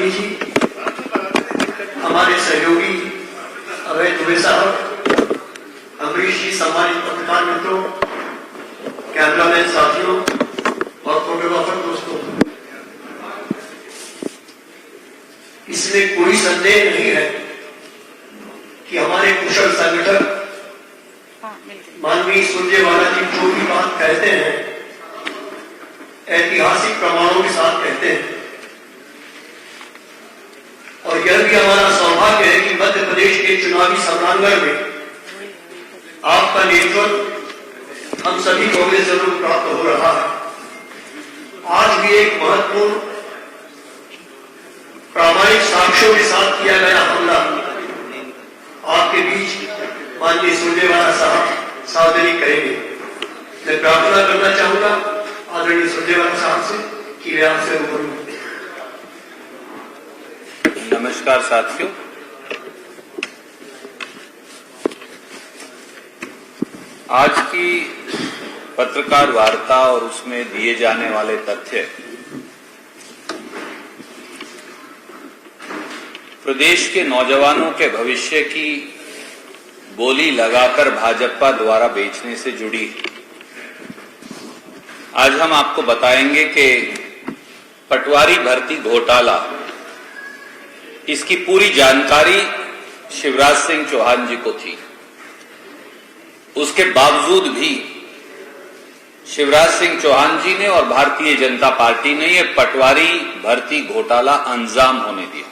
वाल्मीकि जी, हमारे सहयोगी अभय दुबे साहब, अमरीश जी, सम्मानित पत्रकार मित्रों, कैमरामैन साथियों और फोटोग्राफर दोस्तों, इसमें कोई संदेह नहीं है कि हमारे कुशल संगठक माननीय सुरजेवाला जी जो भी बात कहते हैं ऐतिहासिक प्रमाणों के साथ कहते हैं। और यह भी हमारा सौभाग्य है कि मध्य प्रदेश के चुनावी सभांगण में आपका नेतृत्व हम सभी को भी जरूर प्राप्त हो रहा है। आज भी एक महत्वपूर्ण प्रामाणिक साक्ष्यों के साथ किया गया हमला आपके बीच माननीय सुरजेवाला साहब सावधानी करेंगे। मैं प्रार्थना करना चाहूंगा आदरणीय सुरजेवाला साहब से कि वे आपसे रूबरू। नमस्कार साथियों, आज की पत्रकार वार्ता और उसमें दिए जाने वाले तथ्य प्रदेश के नौजवानों के भविष्य की बोली लगाकर भाजपा द्वारा बेचने से जुड़ी। आज हम आपको बताएंगे कि पटवारी भर्ती घोटाला, इसकी पूरी जानकारी शिवराज सिंह चौहान जी को थी। उसके बावजूद भी शिवराज सिंह चौहान जी ने और भारतीय जनता पार्टी ने यह पटवारी भर्ती घोटाला अंजाम होने दिया।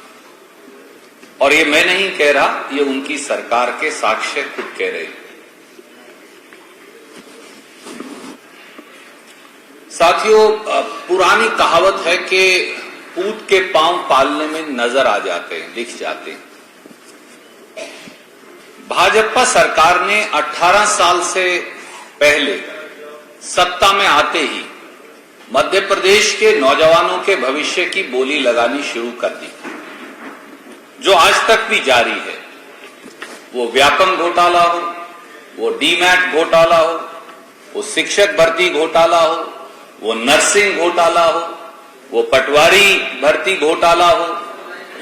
और ये मैं नहीं कह रहा, ये उनकी सरकार के साक्ष्य खुद कह रहे हैं। साथियों, पुरानी कहावत है कि पूत के पांव पालने में नजर आ जाते हैं, दिख जाते हैं। भाजपा सरकार ने 18 साल से पहले सत्ता में आते ही मध्य प्रदेश के नौजवानों के भविष्य की बोली लगानी शुरू कर दी, जो आज तक भी जारी है। वो व्यापम घोटाला हो, वो डीमैट घोटाला हो, वो शिक्षक भर्ती घोटाला हो, वो नर्सिंग घोटाला हो, वो पटवारी भर्ती घोटाला हो,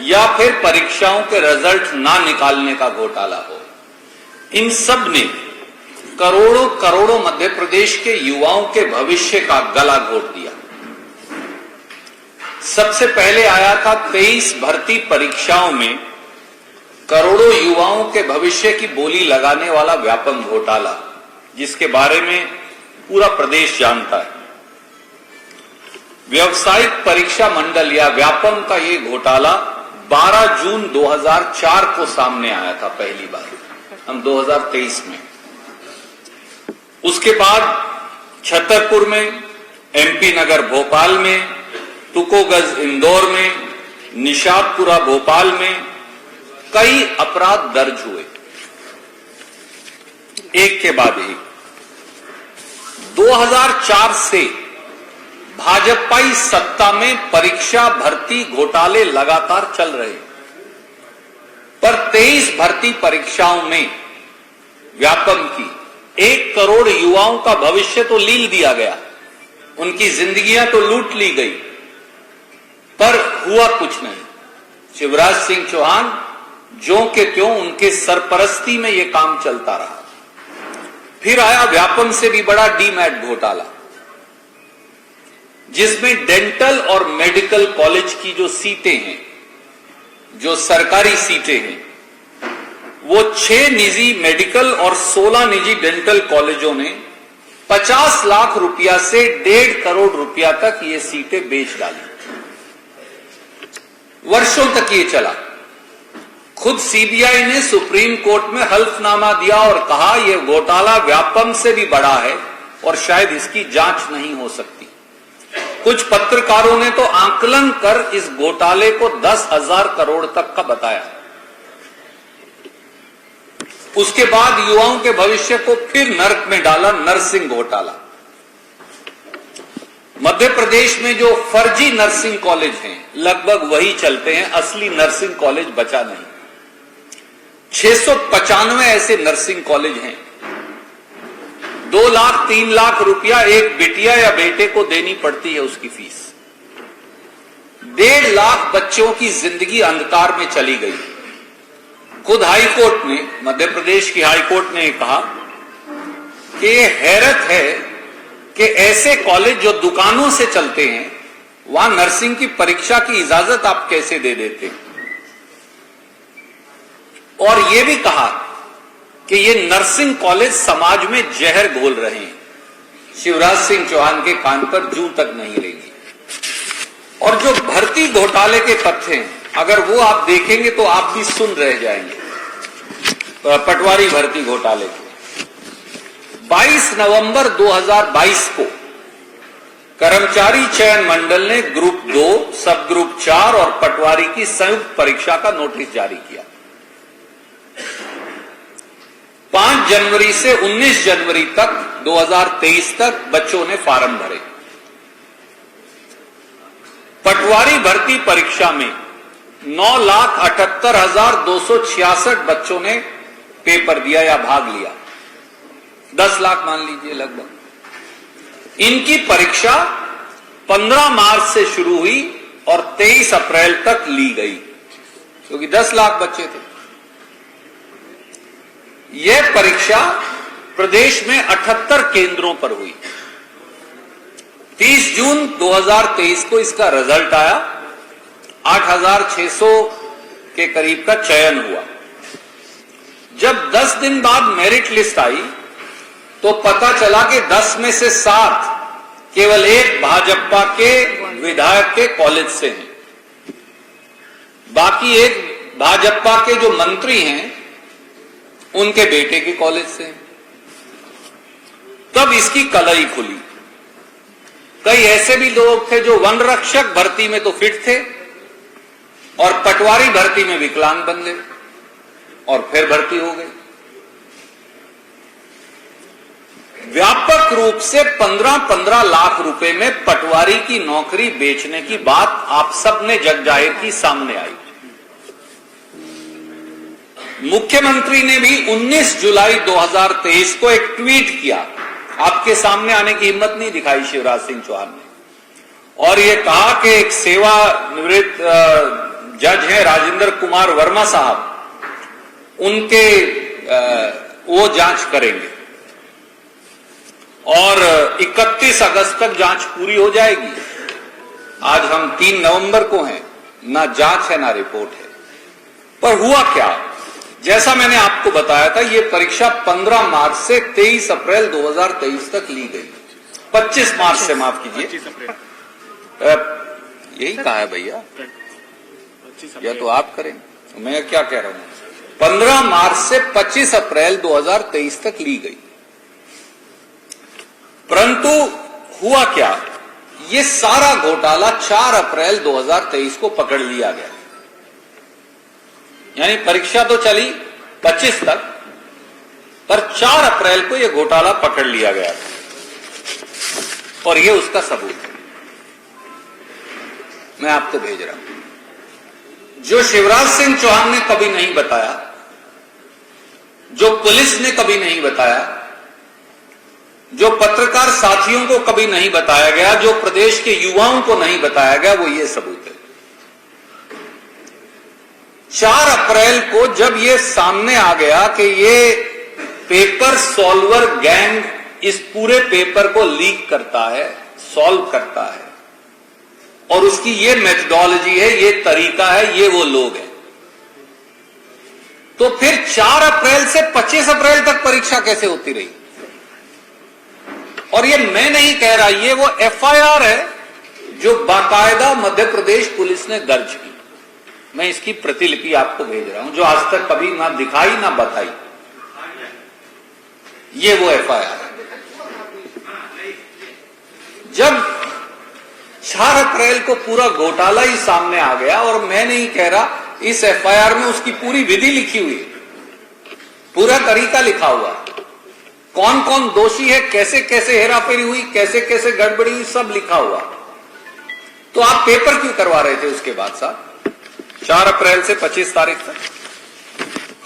या फिर परीक्षाओं के रिजल्ट ना निकालने का घोटाला हो। इन सब ने करोड़ों करोड़ों मध्य प्रदेश के युवाओं के भविष्य का गला घोट दिया। सबसे पहले आया था 23 भर्ती परीक्षाओं में करोड़ों युवाओं के भविष्य की बोली लगाने वाला व्यापम घोटाला, जिसके बारे में पूरा प्रदेश जानता है। व्यावसायिक परीक्षा मंडल या व्यापम का ये घोटाला 12 जून 2004 को सामने आया था पहली बार, हम 2023 में। उसके बाद छतरपुर में, एमपी नगर भोपाल में, तुकोगज इंदौर में, निशातपुरा भोपाल में कई अपराध दर्ज हुए, एक के बाद एक। 2004 से भाजपाई सत्ता में परीक्षा भर्ती घोटाले लगातार चल रहे, पर 23 भर्ती परीक्षाओं में व्यापम की 1 करोड़ युवाओं का भविष्य तो लील दिया गया, उनकी जिंदगियां तो लूट ली गई, पर हुआ कुछ नहीं। शिवराज सिंह चौहान ज्यों के त्यों उनके सरपरस्ती में यह काम चलता रहा। फिर आया व्यापम से भी बड़ा डीमैट घोटाला, जिसमें डेंटल और मेडिकल कॉलेज की जो सीटें हैं, जो सरकारी सीटें हैं, वो 6 निजी मेडिकल और 16 निजी डेंटल कॉलेजों ने 50 लाख रुपया से 1.5 करोड़ रुपया तक ये सीटें बेच डाली। वर्षों तक ये चला। खुद सीबीआई ने सुप्रीम कोर्ट में हल्फनामा दिया और कहा यह घोटाला व्यापम से भी बड़ा है और शायद इसकी जांच नहीं हो सकती। कुछ पत्रकारों ने तो आकलन कर इस घोटाले को 10,000 करोड़ तक का बताया। उसके बाद युवाओं के भविष्य को फिर नर्क में डाला नर्सिंग घोटाला। मध्य प्रदेश में जो फर्जी नर्सिंग कॉलेज हैं लगभग वही चलते हैं, असली नर्सिंग कॉलेज बचा नहीं। 695 ऐसे नर्सिंग कॉलेज हैं। 2 लाख 3 लाख रुपया एक बिटिया या बेटे को देनी पड़ती है उसकी फीस। 1.5 लाख बच्चों की जिंदगी अंधकार में चली गई। खुद हाई कोर्ट ने, मध्य प्रदेश की हाई कोर्ट ने कहा कि ये हैरत है कि ऐसे कॉलेज जो दुकानों से चलते हैं, वहां नर्सिंग की परीक्षा की इजाजत आप कैसे दे देते हैं। और यह भी कहा कि ये नर्सिंग कॉलेज समाज में जहर घोल रहे हैं। शिवराज सिंह चौहान के कान पर जूं तक नहीं रहेगी। और जो भर्ती घोटाले के तथ्य हैं, अगर वो आप देखेंगे तो आप भी सुन रह जाएंगे। पटवारी भर्ती घोटाले के 22 नवंबर 2022 को कर्मचारी चयन मंडल ने ग्रुप 2, सब ग्रुप 4 और पटवारी की संयुक्त परीक्षा का नोटिस जारी किया। 5 जनवरी से 19 जनवरी तक 2023 तक बच्चों ने फार्म भरे। पटवारी भर्ती परीक्षा में 9,78,266 बच्चों ने पेपर दिया या भाग लिया। 10 लाख मान लीजिए लगभग। इनकी परीक्षा 15 मार्च से शुरू हुई और 23 अप्रैल तक ली गई, क्योंकि 10 लाख बच्चे थे। यह परीक्षा प्रदेश में 78 केंद्रों पर हुई। 30 जून 2023 को इसका रिजल्ट आया। 8,600 के करीब का चयन हुआ। जब 10 दिन बाद मेरिट लिस्ट आई तो पता चला कि 10 में से 7 केवल एक भाजपा के विधायक के कॉलेज से हैं, बाकी एक भाजपा के जो मंत्री हैं उनके बेटे के कॉलेज से हैं। तब इसकी कलई खुली। कई ऐसे भी लोग थे जो वन रक्षक भर्ती में तो फिट थे और पटवारी भर्ती में विकलांग बन गए और फिर भर्ती हो गई। व्यापक रूप से 15-15 लाख रुपए में पटवारी की नौकरी बेचने की बात आप सब ने जग जाहिर की सामने आई। मुख्यमंत्री ने भी 19 जुलाई 2023 को एक ट्वीट किया। आपके सामने आने की हिम्मत नहीं दिखाई शिवराज सिंह चौहान ने, और यह कहा कि एक सेवानिवृत्त जज हैं राजेंद्र कुमार वर्मा साहब, उनके वो जांच करेंगे और 31 अगस्त तक जांच पूरी हो जाएगी। आज हम 3 नवंबर को हैं, ना जांच है ना रिपोर्ट है। पर हुआ क्या? जैसा मैंने आपको बताया था, यह परीक्षा 15 मार्च से 23 अप्रैल 2023 तक ली गई। 25 मार्च से, माफ कीजिए, यही कहा है भैया, या तो आप करें, मैं क्या कह रहा हूं। 15 मार्च से 25 अप्रैल 2023 तक ली गई। परंतु हुआ क्या? ये सारा घोटाला 4 अप्रैल 2023 को पकड़ लिया गया। यानी परीक्षा तो चली 25 तक, पर 4 अप्रैल को यह घोटाला पकड़ लिया गया था। और यह उसका सबूत है, मैं आपको भेज रहा हूं। जो शिवराज सिंह चौहान ने कभी नहीं बताया, जो पुलिस ने कभी नहीं बताया, जो पत्रकार साथियों को कभी नहीं बताया गया, जो प्रदेश के युवाओं को नहीं बताया गया, वो ये सबूत है। 4 अप्रैल को जब ये सामने आ गया कि ये पेपर सॉल्वर गैंग इस पूरे पेपर को लीक करता है, सॉल्व करता है, और उसकी ये मेथडोलॉजी है, ये तरीका है, ये वो लोग हैं, तो फिर 4 अप्रैल से 25 अप्रैल तक परीक्षा कैसे होती रही? और ये मैं नहीं कह रहा, ये वो एफआईआर है जो बाकायदा मध्य प्रदेश पुलिस ने दर्ज की। मैं इसकी प्रतिलिपि आपको भेज रहा हूं, जो आज तक कभी ना दिखाई ना बताई। ये वो एफआईआर है। जब 4 अप्रैल को पूरा घोटाला ही सामने आ गया, और मैं नहीं कह रहा, इस एफआईआर में उसकी पूरी विधि लिखी हुई, पूरा तरीका लिखा हुआ, कौन कौन दोषी है, कैसे कैसे हेराफेरी हुई, कैसे कैसे गड़बड़ी हुई, सब लिखा हुआ। तो आप पेपर क्यों करवा रहे थे उसके बाद साहब 4 अप्रैल से 25 तारीख तक?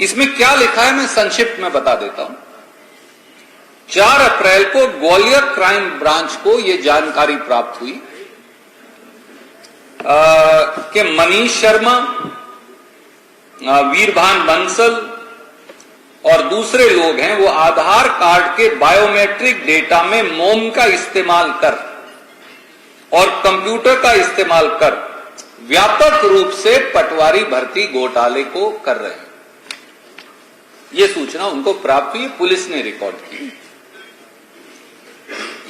इसमें क्या लिखा है मैं संक्षिप्त में बता देता हूं। 4 अप्रैल को ग्वालियर क्राइम ब्रांच को यह जानकारी प्राप्त हुई कि मनीष शर्मा, वीरभान बंसल और दूसरे लोग हैं, वो आधार कार्ड के बायोमेट्रिक डेटा में मोम का इस्तेमाल कर और कंप्यूटर का इस्तेमाल कर व्यापक रूप से पटवारी भर्ती घोटाले को कर रहे हैं। ये सूचना उनको प्राप्त हुई, पुलिस ने रिकॉर्ड की।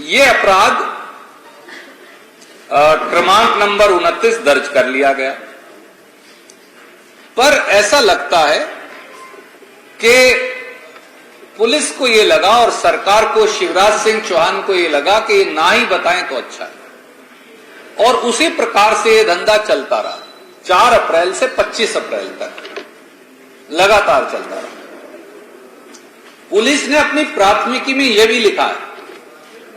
ये अपराध क्रमांक नंबर 29 दर्ज कर लिया गया, पर ऐसा लगता है कि पुलिस को यह लगा और सरकार को, शिवराज सिंह चौहान को यह लगा कि ये ना ही बताएं तो अच्छा है, और उसी प्रकार से यह धंधा चलता रहा 4 अप्रैल से 25 अप्रैल तक लगातार चलता रहा। पुलिस ने अपनी प्राथमिकी में यह भी लिखा है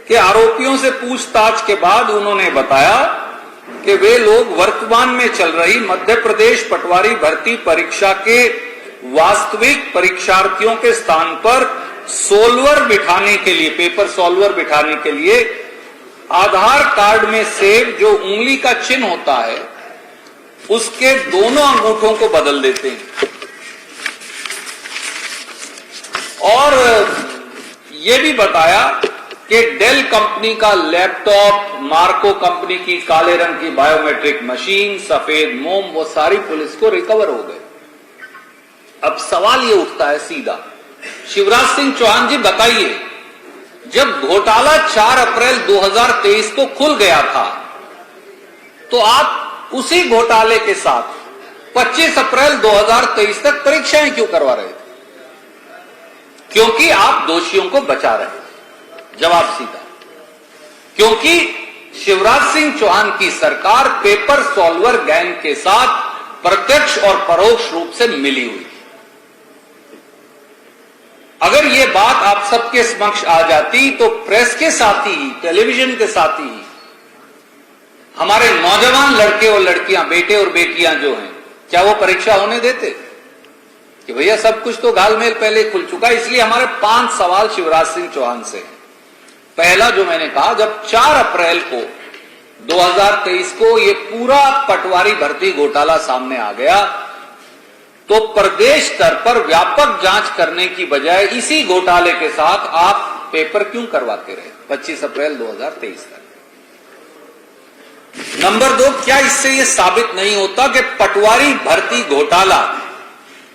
कि आरोपियों से पूछताछ के बाद उन्होंने बताया कि वे लोग वर्तमान में चल रही मध्य प्रदेश पटवारी भर्ती परीक्षा के वास्तविक परीक्षार्थियों के स्थान पर सोल्वर बिठाने के लिए, पेपर सोल्वर बिठाने के लिए आधार कार्ड में सेव जो उंगली का चिन्ह होता है उसके दोनों अंगूठों को बदल देते हैं। और यह भी बताया कि डेल कंपनी का लैपटॉप, मार्को कंपनी की काले रंग की बायोमेट्रिक मशीन, सफेद मोम, वो सारी पुलिस को रिकवर हो गए। अब सवाल ये उठता है सीधा, शिवराज सिंह चौहान जी बताइए, जब घोटाला 4 अप्रैल 2023 को खुल गया था तो आप उसी घोटाले के साथ 25 अप्रैल 2023 तक परीक्षाएं क्यों करवा रहे थे? क्योंकि आप दोषियों को बचा रहे थे। जवाब सीधा, क्योंकि शिवराज सिंह चौहान की सरकार पेपर सॉल्वर गैंग के साथ प्रत्यक्ष और परोक्ष रूप से मिली हुई थी। अगर यह बात आप सबके समक्ष आ जाती तो प्रेस के साथ ही, टेलीविजन के साथ ही हमारे नौजवान लड़के और लड़कियां, बेटे और बेटियां जो हैं, क्या वो परीक्षा होने देते? कि भैया सब कुछ तो घालमेल पहले खुल चुका है। इसलिए हमारे 5 सवाल शिवराज सिंह चौहान से हैं। पहला, जो मैंने कहा, जब 4 अप्रैल को 2023 को ये पूरा पटवारी भर्ती घोटाला सामने आ गया तो प्रदेश स्तर पर व्यापक जांच करने की बजाय इसी घोटाले के साथ आप पेपर क्यों करवाते रहे 25 अप्रैल 2023 तक? नंबर 2, क्या इससे यह साबित नहीं होता कि पटवारी भर्ती घोटाला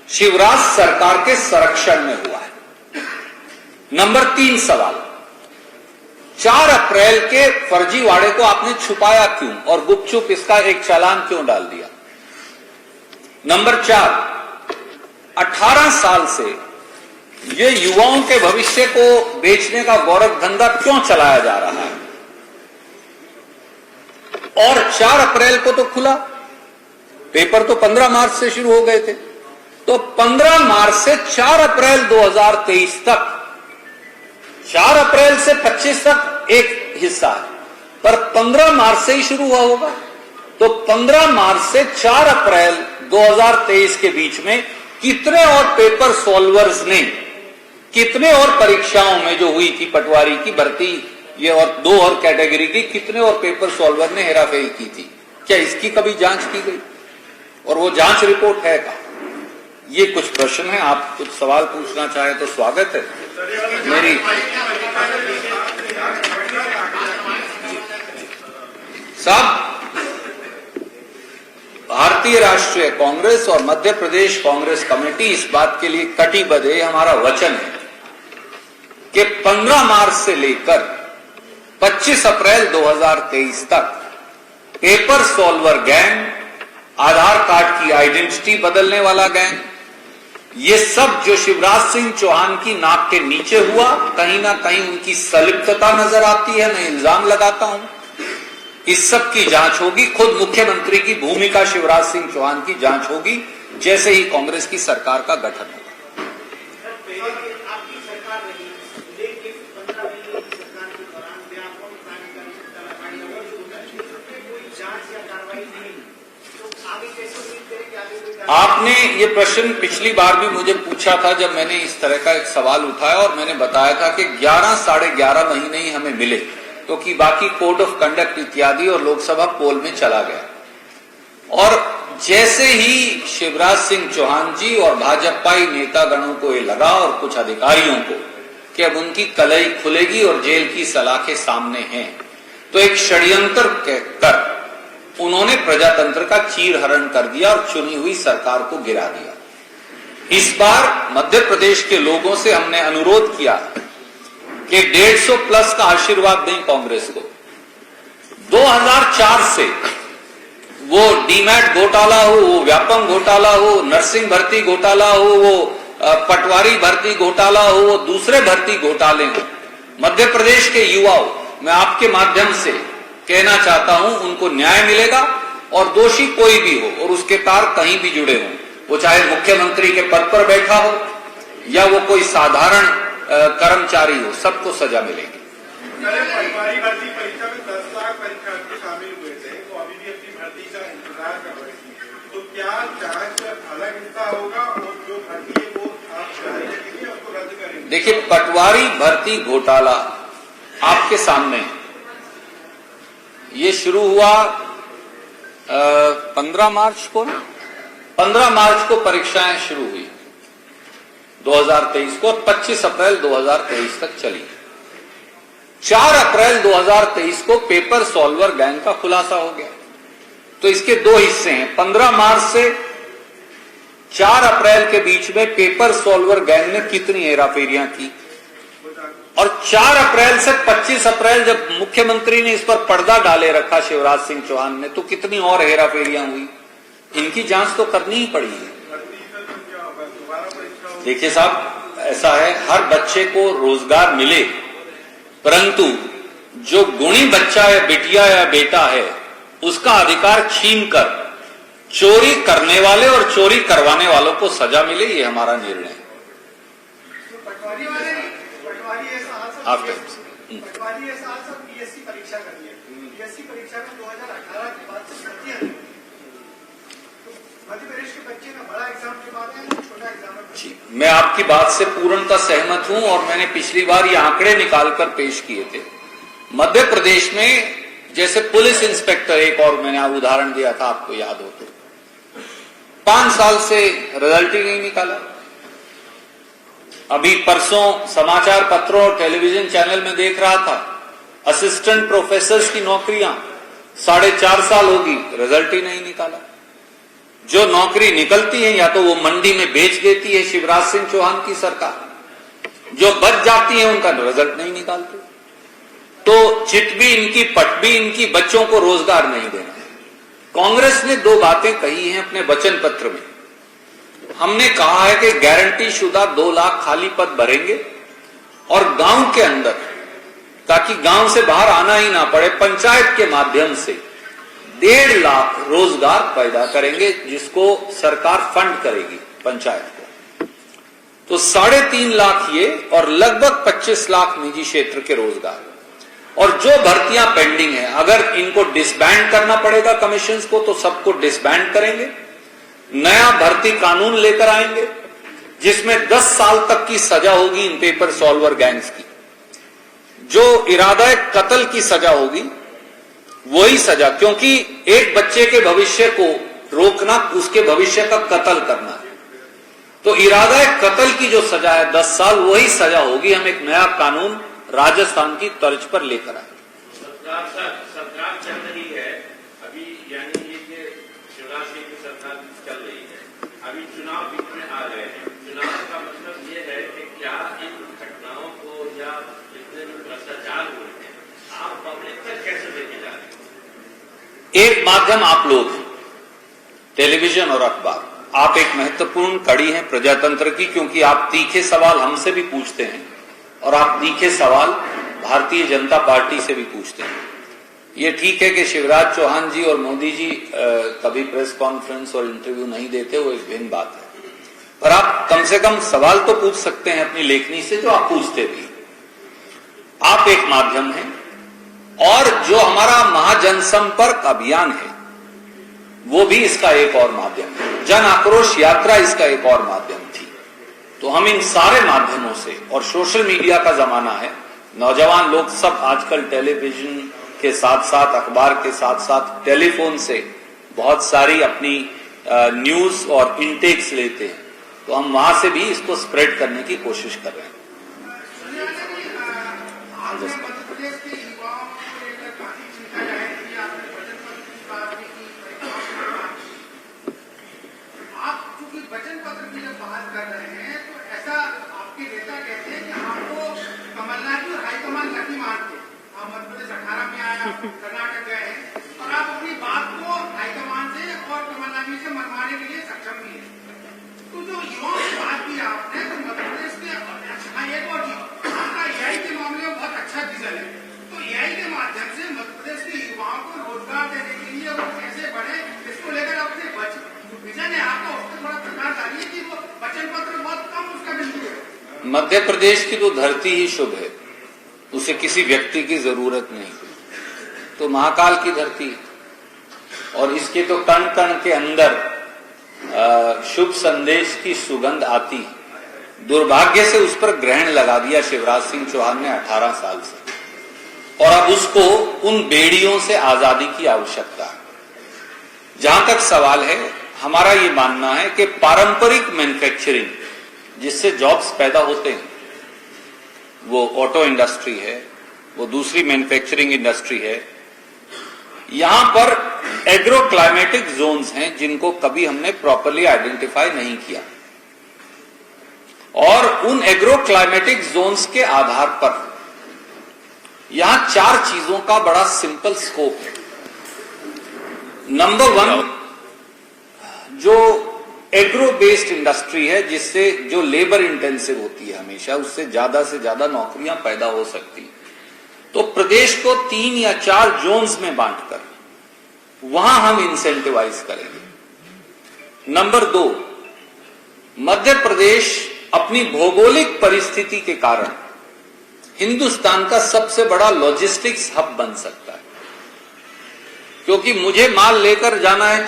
शिवराज सरकार के संरक्षण में हुआ है? नंबर 3 सवाल, 4 अप्रैल के फर्जीवाड़े को आपने छुपाया क्यों और गुपचुप इसका एक चालान क्यों डाल दिया? नंबर 4, 18 साल से ये युवाओं के भविष्य को बेचने का गौरव धंधा क्यों चलाया जा रहा है? और 4 अप्रैल को तो खुला, पेपर तो 15 मार्च से शुरू हो गए थे, तो 15 मार्च से 4 अप्रैल 2023 तक, 4 अप्रैल से 25 तक एक हिस्सा है, पर 15 मार्च से ही शुरू हुआ होगा। तो 15 मार्च से 4 अप्रैल 2023 के बीच में कितने और पेपर सॉल्वर्स ने, कितने और परीक्षाओं में जो हुई थी पटवारी की भर्ती, ये और 2 और कैटेगरी की, कितने और पेपर सॉल्वर ने हेराफेरी की थी? क्या इसकी कभी जांच की गई? और वो जांच रिपोर्ट है का? ये कुछ प्रश्न है। आप कुछ सवाल पूछना चाहे तो स्वागत है। मेरी साहब, भारतीय राष्ट्रीय कांग्रेस और मध्य प्रदेश कांग्रेस कमेटी इस बात के लिए कटिबद्ध है, हमारा वचन है कि 15 मार्च से लेकर 25 अप्रैल 2023 तक पेपर सॉल्वर गैंग, आधार कार्ड की आइडेंटिटी बदलने वाला गैंग, ये सब जो शिवराज सिंह चौहान की नाक के नीचे हुआ, कहीं ना कहीं उनकी संलिप्तता नजर आती है। मैं इल्जाम लगाता हूं, इस सब की जांच होगी। खुद मुख्यमंत्री की भूमिका शिवराज सिंह चौहान की जांच होगी जैसे ही कांग्रेस की सरकार का गठन होगा। आपने ये प्रश्न पिछली बार भी मुझे पूछा था जब मैंने इस तरह का एक सवाल उठाया, और मैंने बताया था कि 11 साढ़े 11 महीने ही हमें मिले, क्योंकि बाकी कोड ऑफ कंडक्ट इत्यादि और लोकसभा पोल में चला गया। और जैसे ही शिवराज सिंह चौहान जी और भाजपाई नेतागणों को ये लगा और कुछ अधिकारियों को कि अब उनकी कलई खुलेगी और जेल की सलाखें सामने हैं, तो एक षड्यंत्र कर उन्होंने प्रजातंत्र का चीरहरण कर दिया और चुनी हुई सरकार को गिरा दिया। इस बार मध्य प्रदेश के लोगों से हमने अनुरोध किया कि 150 प्लस का आशीर्वाद दें कांग्रेस को। 2004 से वो डीमैट घोटाला हो, वो व्यापम घोटाला हो, नर्सिंग भर्ती घोटाला हो, वो पटवारी भर्ती घोटाला हो, वो दूसरे भर्ती घोटाले हो, मध्य प्रदेश के युवाओं, मैं आपके माध्यम से कहना चाहता हूं, उनको न्याय मिलेगा और दोषी कोई भी हो और उसके तार कहीं भी जुड़े हों, वो चाहे मुख्यमंत्री के पद पर बैठा हो या वो कोई साधारण कर्मचारी हो, सबको सजा मिलेगी। पटवारी भर्ती परीक्षा में 10 लाख परीक्षार्थी शामिल हुए थे, तो अभी भी अपनी भर्ती का इंतजार कर रहे थे, तो क्या जांच अलग हिस्सा होगा और जो भर्ती है वो आप जारी रखेंगे और उसको रद्द करेंगे? देखिए, पटवारी भर्ती घोटाला आपके सामने है। ये शुरू हुआ 15 मार्च को, 15 मार्च को परीक्षाएं शुरू हुई 2023 को, 25 अप्रैल 2023 तक चली। 4 अप्रैल 2023 को पेपर सॉल्वर गैंग का खुलासा हो गया। तो इसके दो हिस्से हैं। 15 मार्च से 4 अप्रैल के बीच में पेपर सॉल्वर गैंग ने कितनी हेराफेरियां की, और 4 अप्रैल से 25 अप्रैल जब मुख्यमंत्री ने इस पर पर्दा डाले रखा शिवराज सिंह चौहान ने, तो कितनी और हेराफेरियां हुई, इनकी जांच तो करनी ही पड़ी है। देखिए साहब, ऐसा है, हर बच्चे को रोजगार मिले, परंतु जो गुणी बच्चा या बिटिया या बेटा है उसका अधिकार छीनकर चोरी करने वाले और चोरी करवाने वालों को सजा मिले, ये हमारा निर्णय है। पटवारी पीएससी परीक्षा करनी है, पीएससी परीक्षा में 2018 के बाद से भर्तियां नहीं, मध्य प्रदेश के बच्चे ना बड़ा एग्जाम के बाद है, छोटा एग्जाम है। मैं आपकी बात से पूर्णतः सहमत हूं और मैंने पिछली बार ये आंकड़े निकालकर पेश किए थे। मध्य प्रदेश में जैसे पुलिस इंस्पेक्टर, एक और मैंने उदाहरण दिया था, आपको याद हो तो, 5 साल से रिजल्ट ही नहीं निकाला। अभी परसों समाचार पत्रों और टेलीविजन चैनल में देख रहा था, असिस्टेंट प्रोफेसर्स की नौकरियां 4.5 साल होगी, रिजल्ट ही नहीं निकाला। जो नौकरी निकलती है या तो वो मंडी में बेच देती है शिवराज सिंह चौहान की सरकार, जो बच जाती है उनका रिजल्ट नहीं निकालते। तो चिट भी इनकी, पट भी इनकी, बच्चों को रोजगार नहीं देना। कांग्रेस ने 2 बातें कही हैं अपने वचन पत्र में। हमने कहा है कि गारंटी शुदा 2 लाख खाली पद भरेंगे और गांव के अंदर, ताकि गांव से बाहर आना ही ना पड़े, पंचायत के माध्यम से 1.5 लाख रोजगार पैदा करेंगे, जिसको सरकार फंड करेगी पंचायत को। तो 3.5 लाख ये और लगभग 25 लाख निजी क्षेत्र के रोजगार। और जो भर्तियां पेंडिंग है, अगर इनको डिसबैंड करना पड़ेगा कमीशंस को, तो सबको डिसबैंड करेंगे। नया भर्ती कानून लेकर आएंगे जिसमें 10 साल तक की सजा होगी इन पेपर सॉल्वर गैंग्स की। जो इरादा कत्ल की सजा होगी वही सजा, क्योंकि एक बच्चे के भविष्य को रोकना उसके भविष्य का कत्ल करना है। तो इरादा कत्ल की जो सजा है 10 साल, वही सजा होगी। हम एक नया कानून राजस्थान की तर्ज पर लेकर आए। सरकार चल रही है अभी, यानी ये शिवराज सिंह की सरकार चल रही है, अभी चुनाव बीच में आ गए हैं। चुनाव का मतलब ये है कि क्या इन घटनाओं को या जितने भी भ्रष्टाचार हुए हैं आप पब्लिक तक कैसे लेके जा रहे हैं? एक माध्यम आप लोग, टेलीविजन और अखबार, आप एक महत्वपूर्ण कड़ी हैं प्रजातंत्र की, क्योंकि आप तीखे सवाल हमसे भी पूछते हैं और आप तीखे सवाल भारतीय जनता पार्टी से भी पूछते हैं। ये ठीक है कि शिवराज चौहान जी और मोदी जी कभी प्रेस कॉन्फ्रेंस और इंटरव्यू नहीं देते, वो एक भिन्न बात है, पर आप कम से कम सवाल तो पूछ सकते हैं अपनी लेखनी से, जो आप पूछते भी। आप एक माध्यम हैं, और जो हमारा महाजनसंपर्क अभियान है वो भी इसका एक और माध्यम है। जन आक्रोश यात्रा इसका एक और माध्यम थी। तो हम इन सारे माध्यमों से, और सोशल मीडिया का जमाना है, नौजवान लोग सब आजकल टेलीविजन के साथ साथ, अखबार के साथ साथ टेलीफोन से बहुत सारी अपनी न्यूज और इंटेक्स लेते हैं, तो हम वहां से भी इसको स्प्रेड करने की कोशिश कर रहे हैं। मध्य प्रदेश के युवाओं को लेकर काफी चिंता है कि आपने वचन पत्र की बात भी की, आप चूंकि वचन पत्र की जब बात कर रहे हैं तो ऐसा आपके नेता कहते हैं कि आपको कमलनाथ और हाईकमान नहीं मानते। आप मध्य प्रदेश 18 में आया, कर्नाटक गए हैं और आप अपनी बात को हाईकमान से और कमलनाथ से मनवाने के लिए सक्षम भी है। तो जो युवाओं से बात की आपने, तो मध्य प्रदेश के एक और आपका एआई के मामले में बहुत अच्छा विजन है, तो एआई के माध्यम से मध्य प्रदेश के युवाओं को रोजगार देने के लिए वो कैसे बढ़े, इसको लेकर अपने विजन है आपका, उसको थोड़ा प्रकाश डालिए कि वो वचन पत्र बहुत कम उसका बिंदु है। मध्य प्रदेश की तो धरती ही शुभ है, उसे किसी व्यक्ति की जरूरत नहीं, तो महाकाल की धरती और इसके तो कण कण के अंदर शुभ संदेश की सुगंध आती। दुर्भाग्य से उस पर ग्रहण लगा दिया शिवराज सिंह चौहान ने 18 साल से, और अब उसको उन बेड़ियों से आजादी की आवश्यकता है। जहां तक सवाल है, हमारा ये मानना है कि पारंपरिक मैन्युफैक्चरिंग जिससे जॉब्स पैदा होते हैं, वो ऑटो इंडस्ट्री है, वो दूसरी मैन्युफैक्चरिंग इंडस्ट्री है, यहां पर एग्रो क्लाइमेटिक जोन्स हैं जिनको कभी हमने प्रॉपर्ली आइडेंटिफाई नहीं किया, और उन एग्रो क्लाइमेटिक जोन्स के आधार पर यहां 4 चीजों का बड़ा सिंपल स्कोप है। नंबर 1, जो एग्रो बेस्ड इंडस्ट्री है, जिससे जो लेबर इंटेंसिव होती है हमेशा, उससे ज्यादा से ज्यादा नौकरियां पैदा हो सकती, तो प्रदेश को 3 या 4 जोन्स में बांटकर वहां हम इंसेंटिवाइज करेंगे। नंबर 2, मध्य प्रदेश अपनी भौगोलिक परिस्थिति के कारण हिंदुस्तान का सबसे बड़ा लॉजिस्टिक्स हब बन सकता है, क्योंकि मुझे माल लेकर जाना है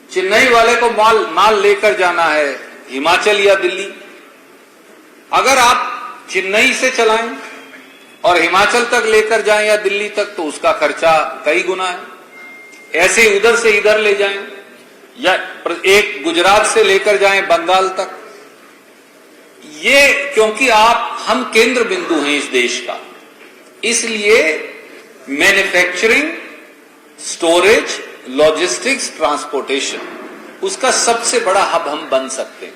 चेन्नई वाले को माल लेकर जाना है हिमाचल या दिल्ली। अगर आप चेन्नई से चलाएं और हिमाचल तक लेकर जाएं या दिल्ली तक, तो उसका खर्चा कई गुना है। ऐसे उधर से इधर ले जाएं, या एक गुजरात से लेकर जाएं बंगाल तक, ये क्योंकि हम केंद्र बिंदु हैं इस देश का, इसलिए मैन्युफैक्चरिंग, स्टोरेज, लॉजिस्टिक्स, ट्रांसपोर्टेशन, उसका सबसे बड़ा हब हम बन सकते हैं।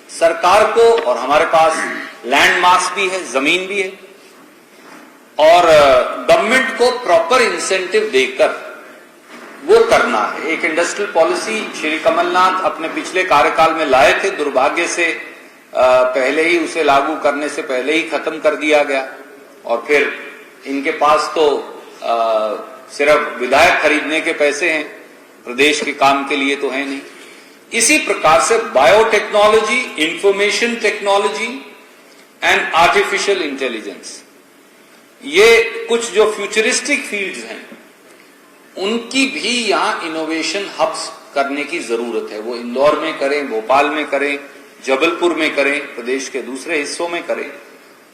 सरकार को, और हमारे पास लैंड मास भी है, जमीन भी है, और गवर्नमेंट को प्रॉपर इंसेंटिव देकर वो करना है। एक इंडस्ट्रियल पॉलिसी श्री कमलनाथ अपने पिछले कार्यकाल में लाए थे, दुर्भाग्य से पहले ही उसे लागू करने से पहले ही खत्म कर दिया गया, और फिर इनके पास तो सिर्फ विधायक खरीदने के पैसे हैं, प्रदेश के काम के लिए तो है नहीं। इसी प्रकार से biotechnology, information technology and artificial intelligence, ये कुछ जो फ्यूचरिस्टिक फील्ड्स हैं, उनकी भी यहां इनोवेशन हब्स करने की जरूरत है। वो इंदौर में करें, भोपाल में करें, जबलपुर में करें, प्रदेश के दूसरे हिस्सों में करें,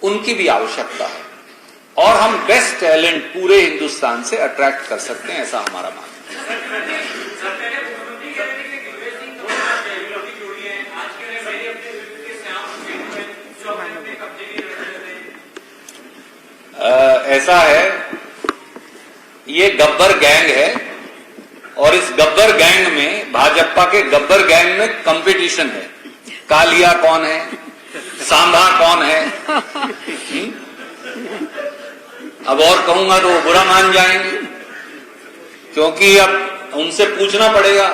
उनकी भी आवश्यकता है, और हम बेस्ट टैलेंट पूरे हिंदुस्तान से अट्रैक्ट कर सकते हैं, ऐसा हमारा मानना है। ऐसा है, ये गब्बर गैंग है, और इस गब्बर गैंग में, भाजपा के गब्बर गैंग में कंपटीशन है। कालिया कौन है, सांभा कौन है, अब और कहूंगा तो वो बुरा मान जाएंगे, क्योंकि अब उनसे पूछना पड़ेगा,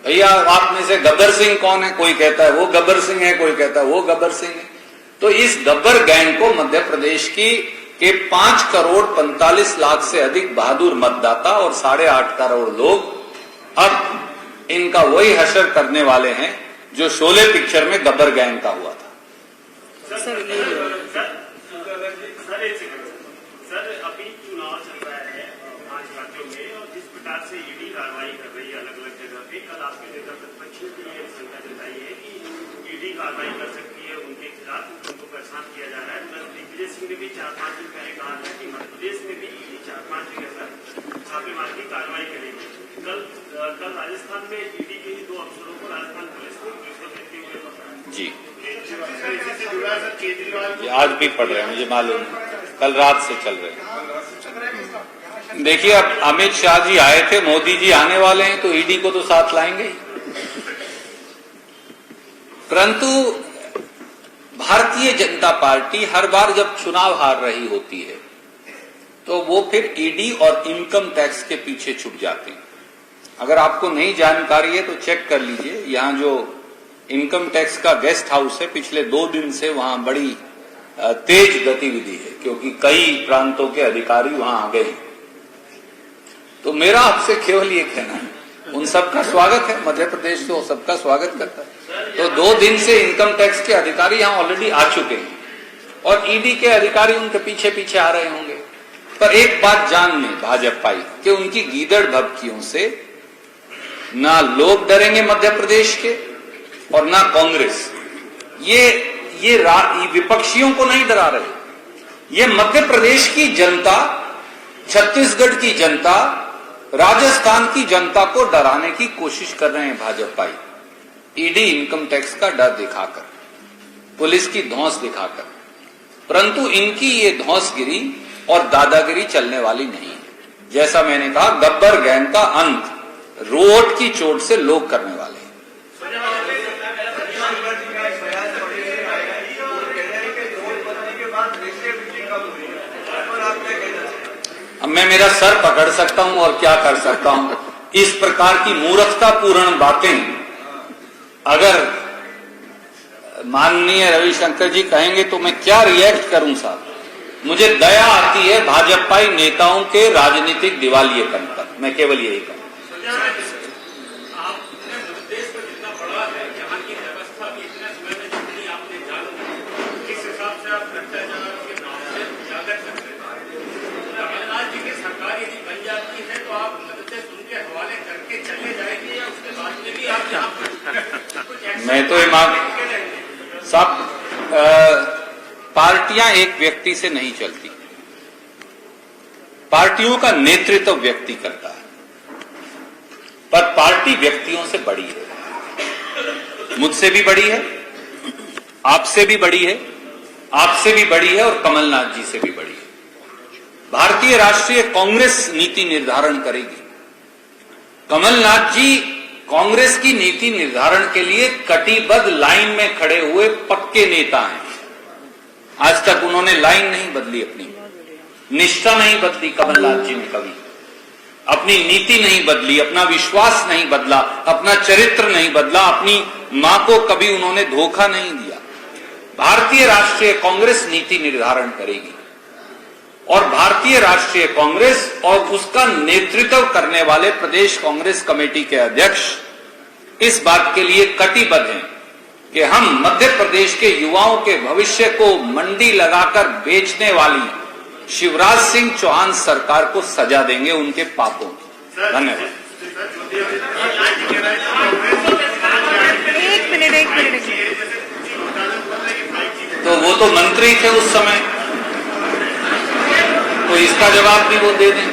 भैया आप में से गब्बर सिंह कौन है? कोई कहता है वो गब्बर सिंह है, कोई कहता है वो गब्बर सिंह है। तो इस गब्बर गैंग को मध्य प्रदेश के 5 करोड़ 45 लाख से अधिक बहादुर मतदाता और 8.5 करोड़ लोग अब इनका वही हशर करने वाले हैं जो शोले पिक्चर में गब्बर गैंग का हुआ था। सर अभी चुनाव चल रहा है 5 राज्यों में, और जिस प्रकार से ईडी कार्रवाई कर रही है अलग अलग जगह पे, कल आपके नेता प्रतिपक्ष ने ये शंका जताई है कि ईडी कार्रवाई कर सकती है उनके खिलाफ, उनको परेशान किया जा रहा है। दिग्विजय सिंह ने भी 4-5 दिन पहले कहा था कि मध्य प्रदेश में भी ईडी 4-5 जगह पर छापेमारी की कार्रवाई करेगी। कल राजस्थान में ईडी के ही 2 अफसरों को राजस्थान पुलिस ने रिश्वत लेते हुए पकड़ा। जी, इसी से जुड़ा है सर केजरीवाल ये आज भी पढ़ रहे हैं, मुझे मालूम है, कल रात से चल रहे हैं। देखिए, अब अमित शाह जी आए थे, मोदी जी आने वाले हैं, तो ईडी को तो साथ लाएंगे ही। परंतु भारतीय जनता पार्टी हर बार जब चुनाव हार रही होती है तो वो फिर ईडी और इनकम टैक्स के पीछे छुप जाते हैं। अगर आपको नहीं जानकारी है तो चेक कर लीजिए, यहां जो इनकम टैक्स का गेस्ट हाउस है, पिछले 2 दिन से वहां बड़ी तेज गतिविधि है, क्योंकि कई प्रांतों के अधिकारी वहां आ गए। तो मेरा आपसे केवल ये कहना है, उन सबका स्वागत है, मध्य प्रदेश तो सबका स्वागत करता है। तो 2 दिन से इनकम टैक्स के अधिकारी यहां ऑलरेडी आ चुके हैं और ईडी के अधिकारी उनके पीछे पीछे आ रहे होंगे। पर एक बात जान लें भाजपाई कि उनकी गीदड़ भभकियों से ना लोग डरेंगे मध्य प्रदेश के और ना कांग्रेस। ये विपक्षियों को नहीं डरा रहे, ये मध्य प्रदेश की जनता, छत्तीसगढ़ की जनता, राजस्थान की जनता को डराने की कोशिश कर रहे हैं भाजपाई। ईडी इनकम टैक्स का डर दिखाकर, पुलिस की धौंस दिखाकर। परंतु इनकी ये धौंसगिरी और दादागिरी चलने वाली नहीं है। जैसा मैंने कहा, गब्बर गैंग का अंत रोड की चोट से लोग करने वाले हैं। अब मैं मेरा सर पकड़ सकता हूं और क्या कर सकता हूं। इस प्रकार की मूर्खतापूर्ण बातें अगर माननीय रविशंकर जी कहेंगे तो मैं क्या रिएक्ट करूं साहब। मुझे दया आती है भाजपाई नेताओं के राजनीतिक दिवालियेपन पर, मैं केवल यही कहूं। आपने देश को जितना बड़ा है, यहाँ की व्यवस्था भी इतने समय में जितनी आपने जानी, इस हिसाब से आप भ्रष्टाचार के नाम से उजागर कर रहे हैं। कमलनाथ जी की सरकार यदि बन जाती है तो आप मदद उनके हवाले करके चले जाएंगे या उसके बाद में भी आप यहाँ पर मैं तो साहब, पार्टियां एक व्यक्ति से नहीं चलती, पार्टियों का नेतृत्व व्यक्ति करता है, पर पार्टी व्यक्तियों से बड़ी है। मुझसे भी बड़ी है, आपसे भी बड़ी है, आपसे भी बड़ी है और कमलनाथ जी से भी बड़ी है। भारतीय राष्ट्रीय कांग्रेस नीति निर्धारण करेगी। कमलनाथ जी कांग्रेस की नीति निर्धारण के लिए कटिबद्ध लाइन में खड़े हुए पक्के नेता हैं। आज तक उन्होंने लाइन नहीं बदली, अपनी निष्ठा नहीं बदली। कमलनाथ जी ने कभी अपनी नीति नहीं बदली, अपना विश्वास नहीं बदला, अपना चरित्र नहीं बदला, अपनी मां को कभी उन्होंने धोखा नहीं दिया। भारतीय राष्ट्रीय कांग्रेस नीति निर्धारण करेगी और भारतीय राष्ट्रीय कांग्रेस और उसका नेतृत्व करने वाले प्रदेश कांग्रेस कमेटी के अध्यक्ष इस बात के लिए कटिबद्ध हैं कि हम मध्य प्रदेश के युवाओं के भविष्य को मंडी लगाकर बेचने वाली शिवराज सिंह चौहान सरकार को सजा देंगे उनके पापों की। धन्यवाद। एक मिनट तो वो तो मंत्री थे उस समय, तो इसका जवाब भी वो दे दें।